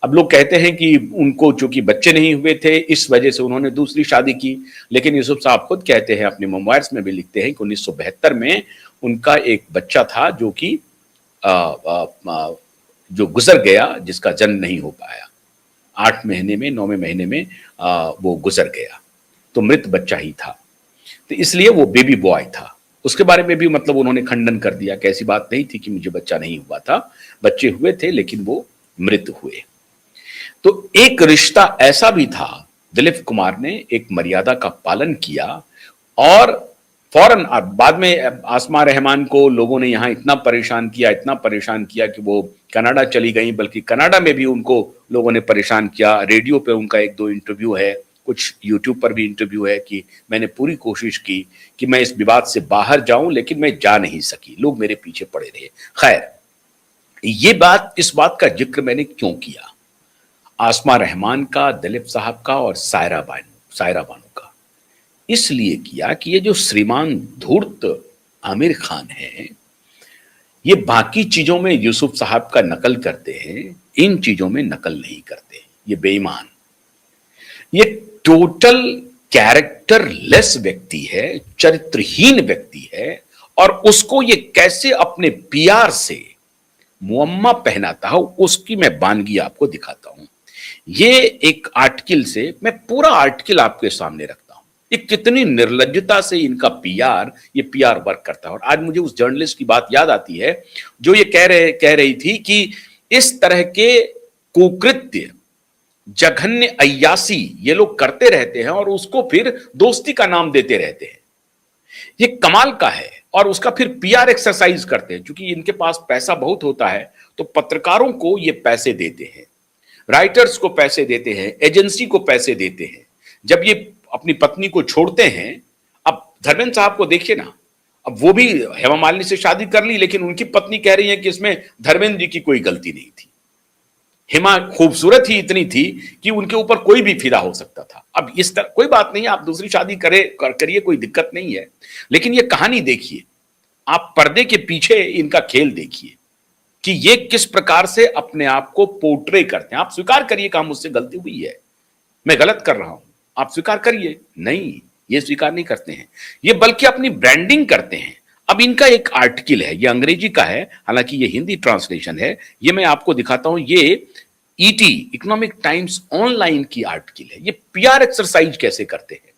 अब लोग कहते हैं कि उनको चूंकि बच्चे नहीं हुए थे इस वजह से उन्होंने दूसरी शादी की, लेकिन यूसुफ साहब खुद कहते हैं, अपने मेमोयर्स में भी लिखते हैं कि 1972 में उनका एक बच्चा था जो कि जो गुजर गया, जिसका जन्म नहीं हो पाया। 8 महीने में, 9वें महीने में वो गुजर गया, तो मृत बच्चा ही था, तो इसलिए वो बेबी बॉय था। उसके बारे में भी मतलब उन्होंने खंडन कर दिया कि ऐसी बात नहीं थी कि मुझे बच्चा नहीं हुआ था, बच्चे हुए थे लेकिन वो मृत हुए। तो एक रिश्ता ऐसा भी था, दिलीप कुमार ने एक मर्यादा का पालन किया और फौरन बाद में आसमा रहमान को लोगों ने यहां इतना परेशान किया कि वो कनाडा चली गई, बल्कि कनाडा में भी उनको लोगों ने परेशान किया। रेडियो पे उनका 1-2 इंटरव्यू है, कुछ यूट्यूब पर भी इंटरव्यू है कि मैंने पूरी कोशिश की कि मैं इस विवाद से बाहर जाऊं, लेकिन मैं जा नहीं सकी, लोग मेरे पीछे पड़े रहे। खैर, इस बात का जिक्र मैंने क्यों किया, आसमा रहमान का, दिलीप साहब का और सायरा बानो का, इसलिए किया कि ये जो श्रीमान धूर्त आमिर खान है, ये बाकी चीजों में यूसुफ साहब का नकल करते हैं, इन चीजों में नकल नहीं करते। ये बेईमान, ये टोटल कैरेक्टरलेस व्यक्ति है, चरित्रहीन व्यक्ति है, और उसको ये कैसे अपने पीआर से मुअम्मा पहनाता हो, उसकी मैं बानगी आपको दिखाता हूं। ये एक आर्टिकल से, मैं पूरा आर्टिकल आपके सामने रखता हूं, ये कितनी निर्लज्जता से इनका ये पीआर वर्क करता है। और आज मुझे उस जर्नलिस्ट की बात याद आती है जो ये कह रही थी कि इस तरह के कुकृत्य, जघन्य अय्यासी ये लोग करते रहते हैं और उसको फिर दोस्ती का नाम देते रहते हैं। ये कमाल का है, और उसका फिर पीआर एक्सरसाइज करते हैं। क्योंकि इनके पास पैसा बहुत होता है, तो पत्रकारों को ये पैसे देते हैं, राइटर्स को पैसे देते हैं, एजेंसी को पैसे देते हैं। जब ये अपनी पत्नी को छोड़ते हैं, अब धर्मेंद्र साहब को देखिए ना, अब वो भी हेमा मालिनी से शादी कर ली, लेकिन उनकी पत्नी कह रही है कि इसमें धर्मेंद्र जी की कोई गलती नहीं थी। हेमा खूबसूरत ही इतनी थी कि उनके ऊपर कोई भी फिदा हो सकता था। अब इस तरह कोई बात नहीं, आप दूसरी शादी करिए, कोई दिक्कत नहीं है, लेकिन ये कहानी देखिए, आप पर्दे के पीछे इनका खेल देखिए कि ये किस प्रकार से अपने आप को पोर्ट्रे करते हैं। आप स्वीकार करिए कि मुझसे गलती हुई है, मैं गलत कर रहा हूं, आप स्वीकार करिए। नहीं, ये स्वीकार नहीं करते हैं, ये बल्कि अपनी ब्रांडिंग करते हैं। अब इनका एक आर्टिकल है, ये अंग्रेजी का है, हालांकि ये हिंदी ट्रांसलेशन है, ये मैं आपको दिखाता हूं। ये ईटी, इकोनॉमिक टाइम्स ऑनलाइन की आर्टिकल है। ये पीआर एक्सरसाइज कैसे करते हैं।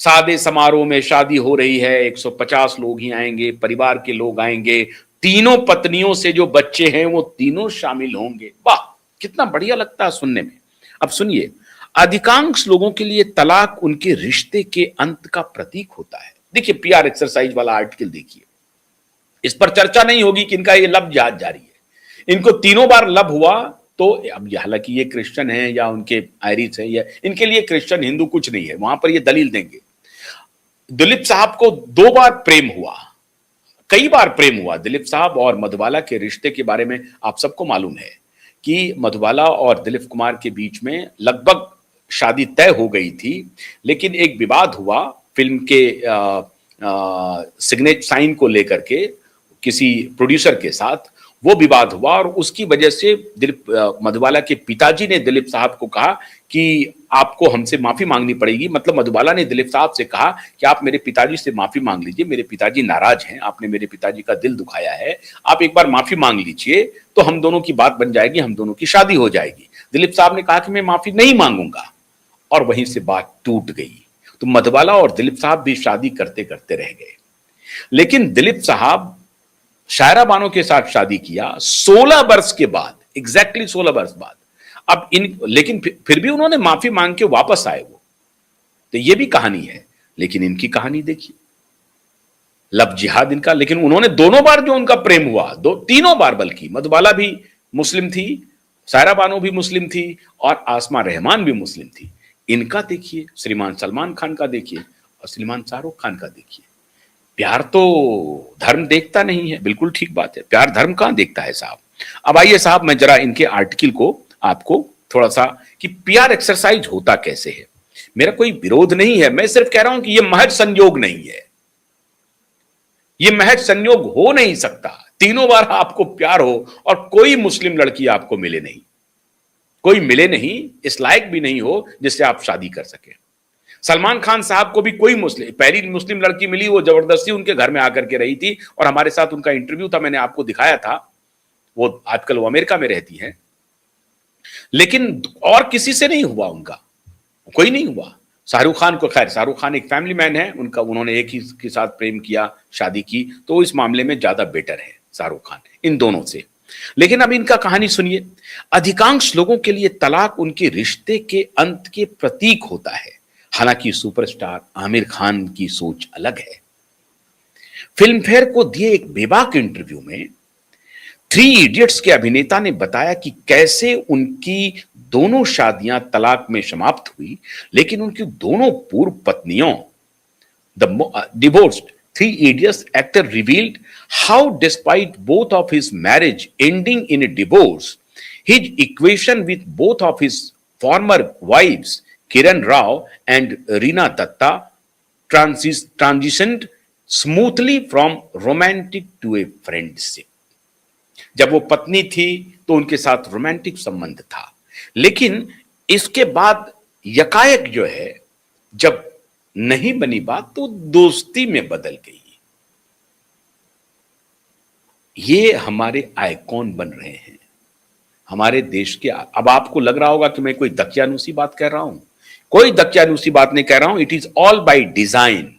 सादे समारोह में शादी हो रही है, 150 लोग ही आएंगे, परिवार के लोग आएंगे, तीनों पत्नियों से जो बच्चे हैं वो तीनों शामिल होंगे। वाह, कितना बढ़िया लगता है सुनने में। अब सुनिए, अधिकांश लोगों के लिए तलाक उनके रिश्ते के अंत का प्रतीक होता है। देखिए पीआर एक्सरसाइज वाला आर्टिकल देखिए, इस पर चर्चा नहीं होगी कि इनका ये लब जहाज जारी है। इनको तीनों बार लब हुआ, तो अब हालांकि ये क्रिश्चियन है या उनके आयरिश है, या इनके लिए क्रिश्चियन हिंदू कुछ नहीं है, वहां पर ये दलील देंगे। दिलीप साहब को 2 बार प्रेम हुआ, कई बार प्रेम हुआ। दिलीप साहब और मधुबाला के रिश्ते के बारे में आप सबको मालूम है कि मधुबाला और दिलीप कुमार के बीच में लगभग शादी तय हो गई थी, लेकिन एक विवाद हुआ फिल्म के सिग्नेचर साइन को लेकर के, किसी प्रोड्यूसर के साथ वो विवाद हुआ, और उसकी वजह से मधुबाला के पिताजी ने दिलीप साहब को कहा कि आपको हमसे माफी मांगनी पड़ेगी। मतलब मधुबाला ने दिलीप साहब से कहा कि आप मेरे पिताजी से माफी मांग लीजिए, मेरे पिताजी नाराज हैं, आपने मेरे पिताजी का दिल दुखाया है, आप एक बार माफी मांग लीजिए तो हम दोनों की बात बन जाएगी, हम दोनों की शादी हो जाएगी। दिलीप साहब ने कहा कि मैं माफी नहीं मांगूंगा, और वहीं से बात टूट गई। तो मधुबाला और दिलीप साहब भी शादी करते करते रह गए। लेकिन दिलीप साहब सायरा बानो के साथ शादी किया 16 वर्ष के बाद, एग्जैक्टली 16 वर्ष बाद। अब लेकिन फिर भी उन्होंने माफी मांग के वापस आए वो, तो ये भी कहानी है। लेकिन इनकी कहानी देखिए, लव जिहाद इनका। लेकिन उन्होंने दोनों बार जो उनका प्रेम हुआ, तीनों बार, बल्कि मधुबाला भी मुस्लिम थी, सायरा बानो भी मुस्लिम थी, और आसमा रहमान भी मुस्लिम थी। इनका देखिए, श्रीमान सलमान खान का देखिए, और श्रीमान शाहरुख खान का देखिए। प्यार तो धर्म देखता नहीं है, बिल्कुल ठीक बात है, प्यार धर्म कहां देखता है साहब। अब आइए साहब, मैं जरा इनके आर्टिकल को आपको थोड़ा सा, कि पीआर एक्सरसाइज होता कैसे है। मेरा कोई विरोध नहीं है, मैं सिर्फ कह रहा हूं कि यह महज संयोग नहीं है, यह महज संयोग हो नहीं सकता। तीनों बार आपको प्यार हो और कोई मुस्लिम लड़की आपको मिले नहीं, कोई मिले नहीं, इस लायक भी नहीं हो जिससे आप शादी कर सके। सलमान खान साहब को भी कोई पहली मुस्लिम लड़की मिली, वो जबरदस्ती उनके घर में आकर के रही थी और हमारे साथ उनका इंटरव्यू था, मैंने आपको दिखाया था। वो आजकल वो अमेरिका में रहती हैं, लेकिन और किसी से नहीं हुआ उनका, कोई नहीं हुआ। शाहरुख खान को, खैर शाहरुख खान एक फैमिली मैन है, उनका उन्होंने एक ही के साथ प्रेम किया, शादी की, तो इस मामले में ज्यादा बेटर है शाहरुख खान इन दोनों से। लेकिन अब इनका कहानी सुनिए। अधिकांश लोगों के लिए तलाक उनके रिश्ते के अंत के प्रतीक होता है। हालांकि सुपरस्टार आमिर खान की सोच अलग है। फिल्म फेयर को दिए एक बेबाक इंटरव्यू में थ्री इडियट्स के अभिनेता ने बताया कि कैसे उनकी दोनों शादियां तलाक में समाप्त हुई, लेकिन उनकी दोनों पूर्व पत्नियों, the divorced Three Idiots actor revealed how, despite both of his marriage ending in a divorce, his equation with both of his former wives, Kiran Rao and Reena Datta, transitioned smoothly from romantic to a friendship. जब वो पत्नी थी तो उनके साथ romantic संबंध था, लेकिन इसके बाद यकायक जो है, जब नहीं बनी बात तो दोस्ती में बदल गई। ये हमारे आइकॉन बन रहे हैं हमारे देश के। अब आपको लग रहा होगा कि मैं कोई दकियानूसी बात कह रहा हूं, कोई दकियानूसी बात नहीं कह रहा हूं। It is all by design.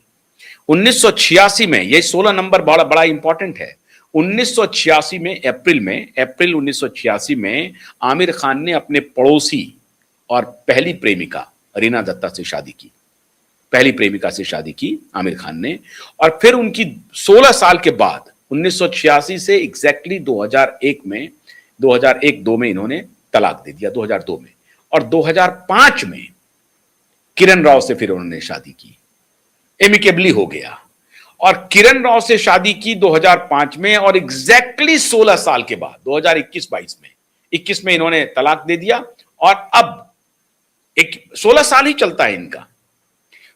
1986 में, ये 16 नंबर बड़ा बड़ा इंपॉर्टेंट है। 1986 में अप्रैल 1986 में आमिर खान ने अपने पड़ोसी और पहली प्रेमिका रीना दत्ता से शादी की। पहली प्रेमिका से शादी की आमिर खान ने, और फिर उनकी 16 साल के बाद 1986 से एग्जैक्टली 2001-2 में इन्होंने तलाक दे दिया, 2002 में। और 2005 में किरण राव से फिर उन्होंने शादी की, एमिकेबली हो गया। और किरण राव से शादी की 2005 में, और एग्जैक्टली 16 साल के बाद 2021-22 में, 21 में इन्होंने तलाक दे दिया। और अब 16 साल ही चलता है इनका।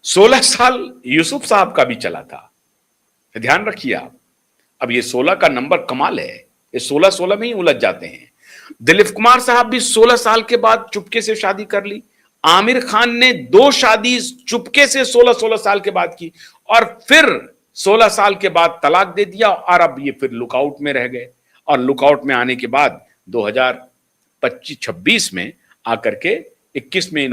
16 साल यूसुफ साहब का भी चला था, ध्यान रखिए आप। अब ये 16 का नंबर कमाल है, ये 16 में ही उलझ जाते हैं। दिलीप कुमार साहब भी 16 साल के बाद चुपके से शादी कर ली। आमिर खान ने 2 शादी चुपके से 16 साल के बाद की, और फिर 16 साल के बाद तलाक दे दिया, और अब ये फिर लुकआउट में रह गए। और लुकआउट में आने के बाद 2025-26 में आकर के 21 में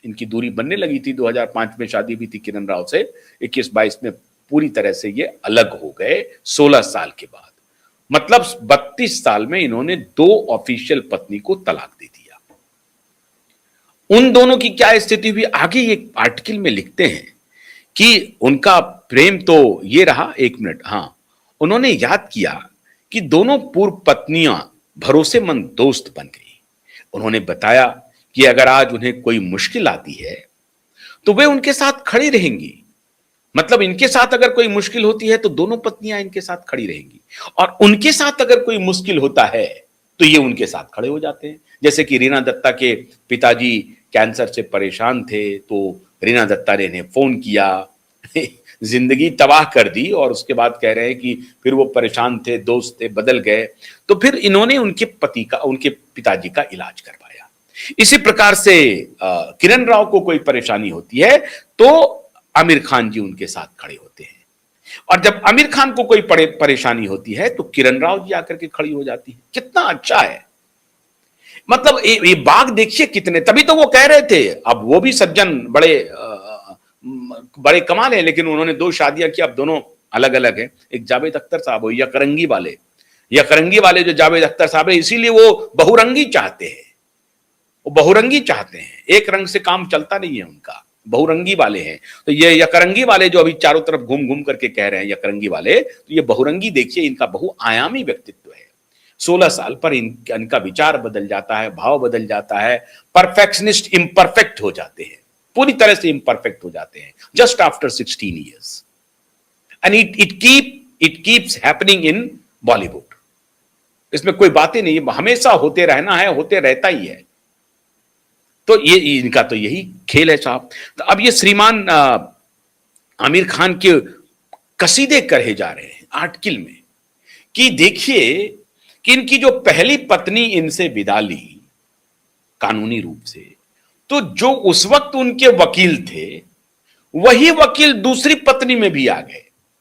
इनकी दूरी बनने लगी थी। 2005 में शादी भी थी किरण राव से, 21-22 में पूरी तरह से ये अलग हो गए 16 साल के बाद। मतलब 32 साल में इन्होंने 2 ऑफिशियल पत्नी को तलाक दे दिया। उन दोनों की क्या स्थिति हुई, आगे एक आर्टिकल में लिखते हैं कि उनका प्रेम तो ये रहा। 1 मिनट, हाँ, उन्होंने याद किया कि दोनों पूर्व पत्नियां भरोसेमंद दोस्त बन गई। उन्होंने बताया कि अगर आज उन्हें कोई मुश्किल आती है तो वे उनके साथ खड़ी रहेंगी। मतलब इनके साथ अगर कोई मुश्किल होती है तो दोनों पत्नियां इनके साथ खड़ी रहेंगी, और उनके साथ अगर कोई मुश्किल होता है तो ये उनके साथ खड़े हो जाते हैं। जैसे कि रीना दत्ता के पिताजी कैंसर से परेशान थे, तो रीना दत्ता ने इन्हें फोन किया, जिंदगी तबाह कर दी, और उसके बाद कह रहे हैं कि फिर वो परेशान थे, दोस्त थे, बदल गए, तो फिर इन्होंने उनके पिताजी का इलाज करवाया। इसी प्रकार से किरण राव को कोई परेशानी होती है तो आमिर खान जी उनके साथ खड़े होते हैं, और जब आमिर खान को कोई परेशानी होती है तो किरण राव जी आकर के खड़ी हो जाती है। कितना अच्छा है। मतलब ये बाग देखिए कितने, तभी तो वो कह रहे थे, अब वो भी सज्जन बड़े कमाल है, लेकिन उन्होंने 2 शादियां की, अब दोनों अलग अलग है। एक जावेद अख्तर साहब हो, यकरंगी वाले जो जावेद अख्तर साहब है, इसीलिए वो बहुरंगी चाहते हैं। वो बहुरंगी चाहते हैं, एक रंग से काम चलता नहीं है उनका, बहुरंगी वाले हैं। तो ये यकरंगी वाले जो अभी चारों तरफ घूम घूम करके कह रहे हैं यकरंगी वाले, तो ये बहुरंगी देखिए, इनका बहुआयामी व्यक्तित्व है। 16 साल पर इनका विचार बदल जाता है, भाव बदल जाता है। परफेक्शनिस्ट इम्परफेक्ट हो जाते हैं, पूरी तरह से इम्परफेक्ट हो जाते हैं just after 16 years. And it keeps happening in Bollywood. इसमें कोई बातें नहीं, हमेशा होते रहना है, होते रहता ही है। तो ये इनका तो यही खेल है साहब। तो अब ये श्रीमान आमिर खान के कसीदे कहे जा रहे हैं आर्टिकल में कि देखिए कि इनकी जो पहली पत्नी इनसे विदा ली, कानूनी रूप से, तो जो उस वक्त उनके वकील थे, वही वकील दूसरी पत्नी में भी आ गए।